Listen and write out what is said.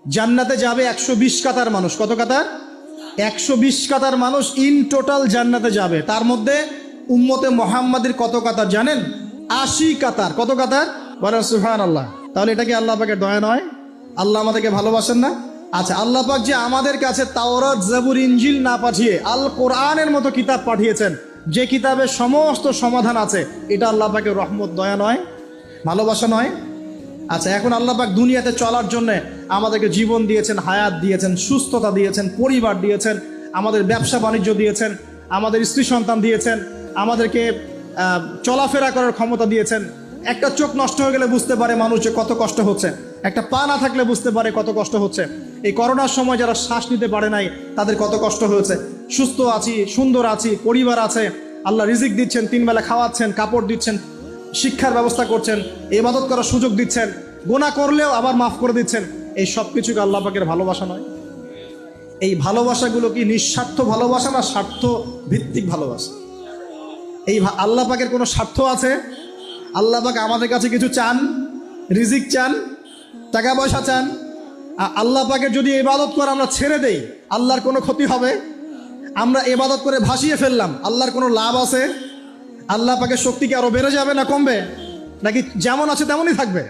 জান্নাতে যাবে 120 কাতার মানুষ। কত কাতার? 120 কাতার মানুষ ইন টোটাল জান্নাতে যাবে। তার মধ্যে উম্মতে মুহাম্মাদের কত কাতার জানেন? 80 কাতার। কত কাতার? বলেন সুবহানাল্লাহ। তাহলে এটা কি আল্লাহ পাকের দয়া নয়? আল্লাহ আমাদেরকে ভালোবাসেন না? আচ্ছা, আল্লাহ পাক যে আমাদের কাছে তাওরাত, জাবুর, ইনজিল না পাঠিয়ে আল কোরআনের মতো কিতাব পাঠিয়েছেন, যে কিতাবে সমস্ত সমাধান আছে, এটা আল্লাহ পাকের রহমত, দয়া নয়? ভালোবাসা নয়? আচ্ছা, এখন আল্লাহ পাক দুনিয়াতে চলার জন্য আমাদেরকে জীবন দিয়েছেন, হায়াত দিয়েছেন, সুস্থতা দিয়েছেন, পরিবার দিয়েছেন, আমাদের ব্যবসা বাণিজ্য দিয়েছেন, আমাদের স্ত্রী সন্তান দিয়েছেন, আমাদেরকে চলাফেরা করার ক্ষমতা দিয়েছেন। একটা চোখ নষ্ট হয়ে গেলে বুঝতে পারে মানুষ যে কত কষ্ট হচ্ছে, একটা পা না থাকলে বুঝতে পারে কত কষ্ট হচ্ছে। এই করোনার সময় যারা শ্বাস নিতে পারে নাই তাদের কত কষ্ট হয়েছে। সুস্থ আছি, সুন্দর আছি, পরিবার আছে, আল্লাহ রিজিক দিচ্ছেন, 3 বেলা খাওয়াচ্ছেন, কাপড় দিচ্ছেন, শিক্ষার ব্যবস্থা করছেন, ইবাদত করার সুযোগ দিচ্ছেন, গুনাহ করলেও আবার মাফ করে দিচ্ছেন। এই সব কিছুকে আল্লাহ পাকের ভালোবাসা নয়? এই ভালোবাসাগুলো কি নিঃস্বার্থ ভালোবাসা না স্বার্থ ভিত্তিক ভালোবাসা? এই আল্লাহ পাকের কোনো স্বার্থ আছে? আল্লাহ পাক আমাদের কাছে কিছু চান? রিজিক চান? টাকা পয়সা চান? আল্লাহ পাকের যদি ইবাদত করে আমরা ছেড়ে দেই, আল্লাহর কোনো ক্ষতি হবে? আমরা ইবাদত করে ভাসিয়ে ফেললাম, আল্লাহর কোনো লাভ আছে? আল্লাহ পাকের শক্তি কি আরো বেড়ে যাবে না কমবে? নাকি যেমন আছে তেমনই থাকবে?